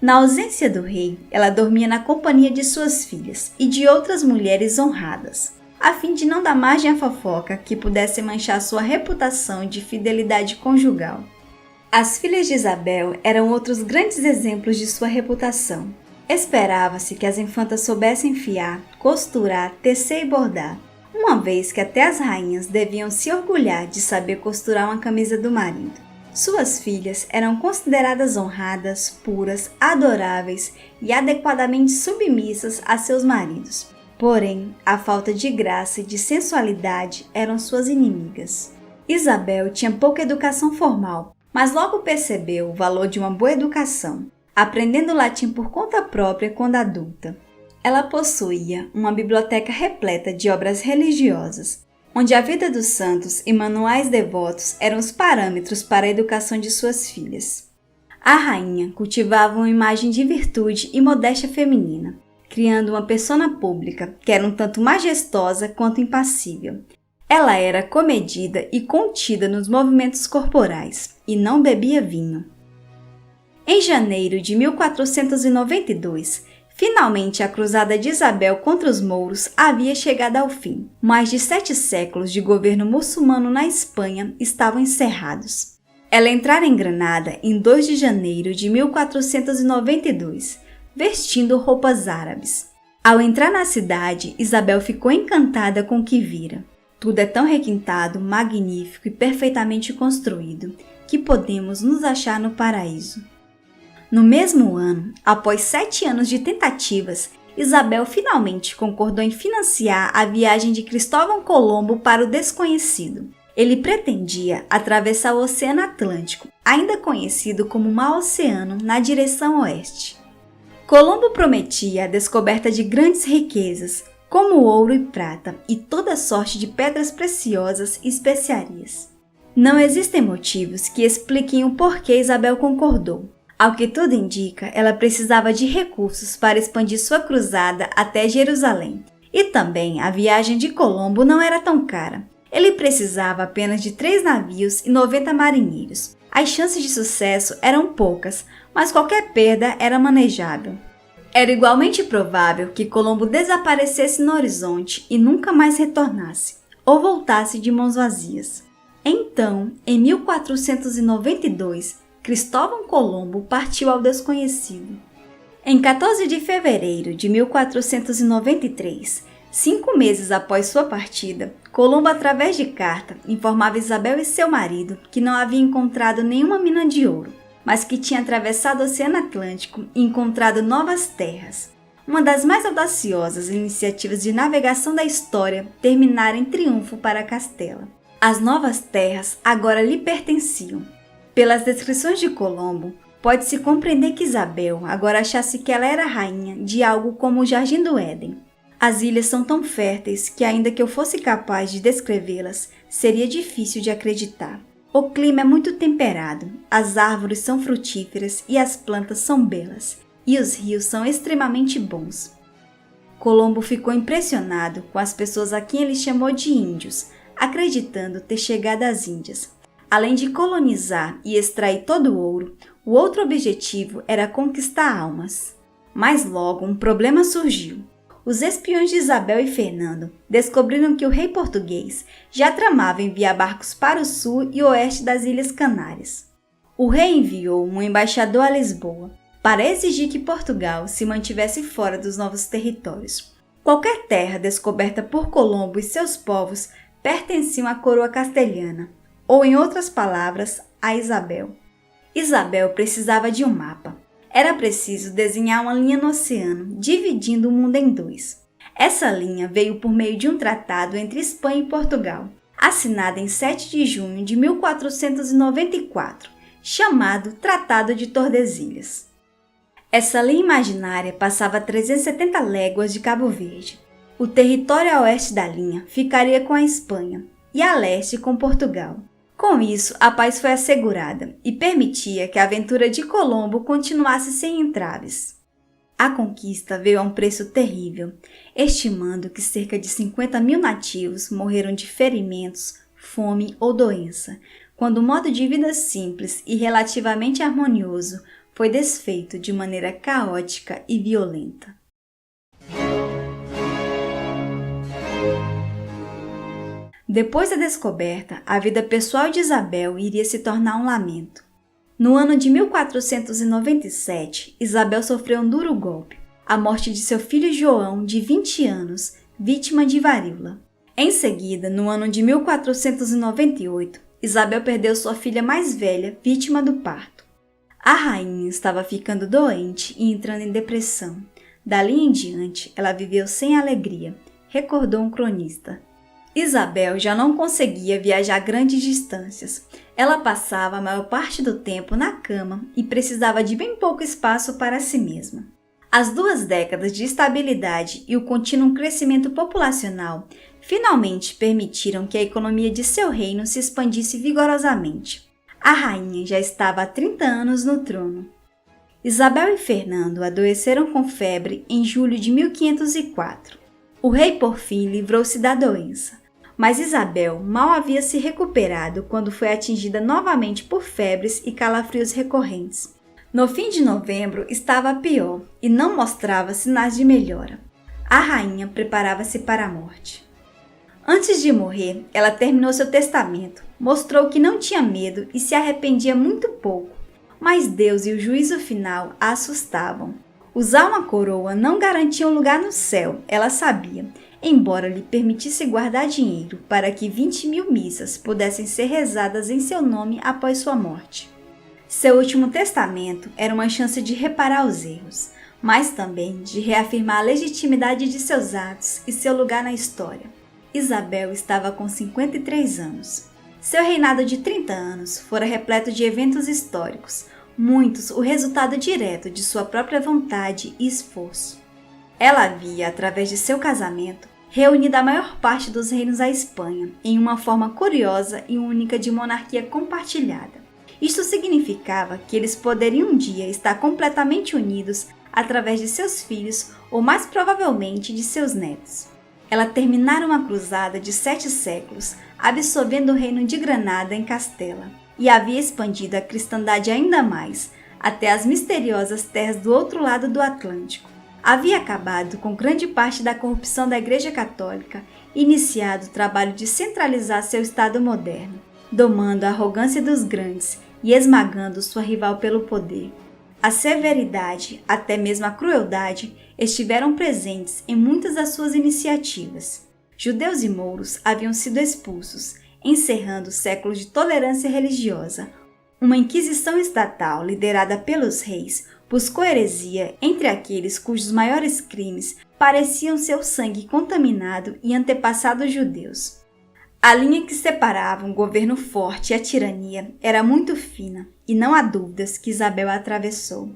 Na ausência do rei, ela dormia na companhia de suas filhas e de outras mulheres honradas, a fim de não dar margem à fofoca que pudesse manchar sua reputação de fidelidade conjugal. As filhas de Isabel eram outros grandes exemplos de sua reputação. Esperava-se que as infantas soubessem fiar, costurar, tecer e bordar, uma vez que até as rainhas deviam se orgulhar de saber costurar uma camisa do marido. Suas filhas eram consideradas honradas, puras, adoráveis e adequadamente submissas a seus maridos. Porém, a falta de graça e de sensualidade eram suas inimigas. Isabel tinha pouca educação formal, mas logo percebeu o valor de uma boa educação, aprendendo latim por conta própria quando adulta. Ela possuía uma biblioteca repleta de obras religiosas, onde a vida dos santos e manuais devotos eram os parâmetros para a educação de suas filhas. A rainha cultivava uma imagem de virtude e modéstia feminina, criando uma persona pública que era um tanto majestosa quanto impassível. Ela era comedida e contida nos movimentos corporais e não bebia vinho. Em janeiro de 1492, finalmente a cruzada de Isabel contra os mouros havia chegado ao fim. Mais de 7 séculos de governo muçulmano na Espanha estavam encerrados. Ela entrara em Granada em 2 de janeiro de 1492, vestindo roupas árabes. Ao entrar na cidade, Isabel ficou encantada com o que vira. Tudo é tão requintado, magnífico e perfeitamente construído, que podemos nos achar no paraíso. No mesmo ano, após 7 anos de tentativas, Isabel finalmente concordou em financiar a viagem de Cristóvão Colombo para o desconhecido. Ele pretendia atravessar o Oceano Atlântico, ainda conhecido como Mar Oceano, na direção oeste. Colombo prometia a descoberta de grandes riquezas, como ouro e prata e toda sorte de pedras preciosas e especiarias. Não existem motivos que expliquem o porquê Isabel concordou. Ao que tudo indica, ela precisava de recursos para expandir sua cruzada até Jerusalém. E também a viagem de Colombo não era tão cara. Ele precisava apenas de 3 navios e 90 marinheiros. As chances de sucesso eram poucas, mas qualquer perda era manejável. Era igualmente provável que Colombo desaparecesse no horizonte e nunca mais retornasse, ou voltasse de mãos vazias. Então, em 1492, Cristóvão Colombo partiu ao desconhecido. Em 14 de fevereiro de 1493, 5 meses após sua partida, Colombo, através de carta, informava Isabel e seu marido que não havia encontrado nenhuma mina de ouro, mas que tinha atravessado o Oceano Atlântico e encontrado novas terras. uma das mais audaciosas iniciativas de navegação da história, terminara em triunfo para Castela. As novas terras agora lhe pertenciam. Pelas descrições de Colombo, pode-se compreender que Isabel agora achasse que ela era rainha de algo como o Jardim do Éden. As ilhas são tão férteis que, ainda que eu fosse capaz de descrevê-las, seria difícil de acreditar. O clima é muito temperado, as árvores são frutíferas e as plantas são belas, e os rios são extremamente bons. Colombo ficou impressionado com as pessoas a quem ele chamou de índios, acreditando ter chegado às Índias. Além de colonizar e extrair todo o ouro, o outro objetivo era conquistar almas. Mas logo um problema surgiu. Os espiões de Isabel e Fernando descobriram que o rei português já tramava enviar barcos para o sul e oeste das Ilhas Canárias. O rei enviou um embaixador a Lisboa para exigir que Portugal se mantivesse fora dos novos territórios. Qualquer terra descoberta por Colombo e seus povos pertenciam à coroa castelhana, ou em outras palavras, a Isabel. Isabel precisava de um mapa. Era preciso desenhar uma linha no oceano, dividindo o mundo em dois. Essa linha veio por meio de um tratado entre Espanha e Portugal, assinado em 7 de junho de 1494, chamado Tratado de Tordesilhas. Essa linha imaginária passava a 370 léguas de Cabo Verde. O território a oeste da linha ficaria com a Espanha e a leste com Portugal. Com isso, a paz foi assegurada e permitia que a aventura de Colombo continuasse sem entraves. A conquista veio a um preço terrível, estimando que cerca de 50.000 nativos morreram de ferimentos, fome ou doença, quando o modo de vida simples e relativamente harmonioso foi desfeito de maneira caótica e violenta. Depois da descoberta, a vida pessoal de Isabel iria se tornar um lamento. No ano de 1497, Isabel sofreu um duro golpe, a morte de seu filho João, de 20 anos, vítima de varíola. Em seguida, no ano de 1498, Isabel perdeu sua filha mais velha, vítima do parto. A rainha estava ficando doente e entrando em depressão. Dali em diante, ela viveu sem alegria, recordou um cronista. Isabel já não conseguia viajar grandes distâncias. Ela passava a maior parte do tempo na cama e precisava de bem pouco espaço para si mesma. As 2 décadas de estabilidade e o contínuo crescimento populacional finalmente permitiram que a economia de seu reino se expandisse vigorosamente. A rainha já estava há 30 anos no trono. Isabel e Fernando adoeceram com febre em julho de 1504. O rei, por fim, livrou-se da doença. Mas Isabel mal havia se recuperado quando foi atingida novamente por febres e calafrios recorrentes. No fim de novembro estava pior e não mostrava sinais de melhora. A rainha preparava-se para a morte. Antes de morrer, ela terminou seu testamento, mostrou que não tinha medo e se arrependia muito pouco, mas Deus e o juízo final a assustavam. Usar uma coroa não garantia um lugar no céu, ela sabia, embora lhe permitisse guardar dinheiro para que 20.000 missas pudessem ser rezadas em seu nome após sua morte. Seu último testamento era uma chance de reparar os erros, mas também de reafirmar a legitimidade de seus atos e seu lugar na história. Isabel estava com 53 anos. Seu reinado de 30 anos fora repleto de eventos históricos, muitos o resultado direto de sua própria vontade e esforço. Ela havia, através de seu casamento, reunido a maior parte dos reinos à Espanha em uma forma curiosa e única de monarquia compartilhada. Isto significava que eles poderiam um dia estar completamente unidos através de seus filhos ou mais provavelmente de seus netos. Ela terminara uma cruzada de 7 séculos, absorvendo o reino de Granada em Castela, e havia expandido a cristandade ainda mais, até as misteriosas terras do outro lado do Atlântico. Havia acabado com grande parte da corrupção da Igreja Católica e iniciado o trabalho de centralizar seu Estado moderno, domando a arrogância dos grandes e esmagando sua rival pelo poder. A severidade, até mesmo a crueldade, estiveram presentes em muitas das suas iniciativas. Judeus e mouros haviam sido expulsos, encerrando séculos de tolerância religiosa. Uma inquisição estatal liderada pelos reis buscou heresia entre aqueles cujos maiores crimes pareciam ser o sangue contaminado e antepassados judeus. A linha que separava um governo forte e a tirania era muito fina, e não há dúvidas que Isabel a atravessou.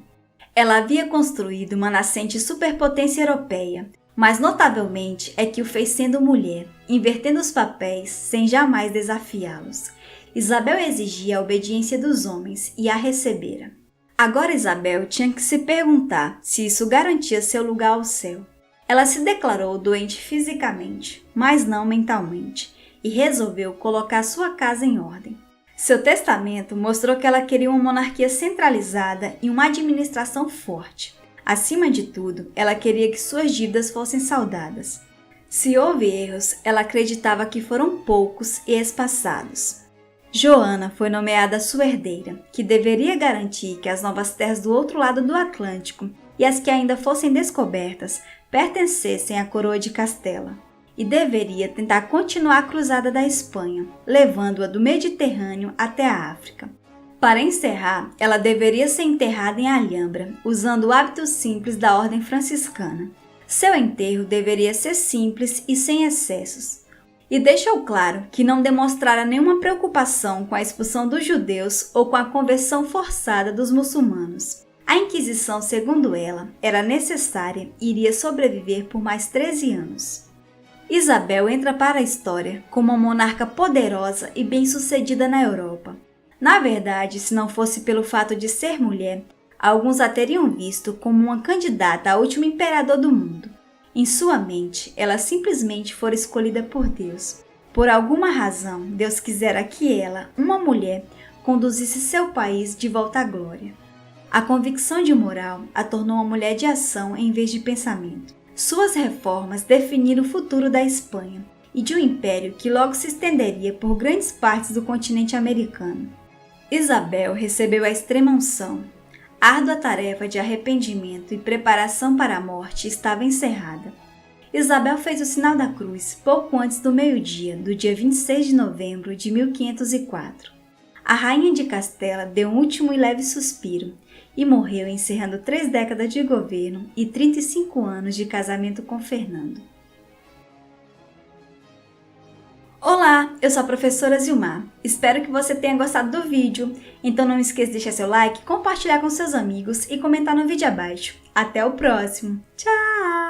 Ela havia construído uma nascente superpotência europeia, mas notavelmente é que o fez sendo mulher, invertendo os papéis sem jamais desafiá-los. Isabel exigia a obediência dos homens e a recebera. Agora Isabel tinha que se perguntar se isso garantia seu lugar ao céu. Ela se declarou doente fisicamente, mas não mentalmente, e resolveu colocar sua casa em ordem. Seu testamento mostrou que ela queria uma monarquia centralizada e uma administração forte. Acima de tudo, ela queria que suas dívidas fossem saldadas. Se houve erros, ela acreditava que foram poucos e espaçados. Joana foi nomeada sua herdeira, que deveria garantir que as novas terras do outro lado do Atlântico e as que ainda fossem descobertas pertencessem à coroa de Castela, e deveria tentar continuar a cruzada da Espanha, levando-a do Mediterrâneo até a África. Para encerrar, ela deveria ser enterrada em Alhambra, usando o hábito simples da ordem franciscana. Seu enterro deveria ser simples e sem excessos. E deixou claro que não demonstrara nenhuma preocupação com a expulsão dos judeus ou com a conversão forçada dos muçulmanos. A Inquisição, segundo ela, era necessária e iria sobreviver por mais 13 anos. Isabel entra para a história como uma monarca poderosa e bem-sucedida na Europa. Na verdade, se não fosse pelo fato de ser mulher, alguns a teriam visto como uma candidata ao último imperador do mundo. Em sua mente, ela simplesmente fora escolhida por Deus. Por alguma razão, Deus quisera que ela, uma mulher, conduzisse seu país de volta à glória. A convicção de moral a tornou uma mulher de ação em vez de pensamento. Suas reformas definiram o futuro da Espanha e de um império que logo se estenderia por grandes partes do continente americano. Isabel recebeu a extrema-unção. A árdua tarefa de arrependimento e preparação para a morte estava encerrada. Isabel fez o sinal da cruz pouco antes do meio-dia do dia 26 de novembro de 1504. A rainha de Castela deu um último e leve suspiro e morreu encerrando 3 décadas de governo e 35 anos de casamento com Fernando. Olá, eu sou a professora Zilmar. Espero que você tenha gostado do vídeo. Então não esqueça de deixar seu like, compartilhar com seus amigos e comentar no vídeo abaixo. Até o próximo. Tchau!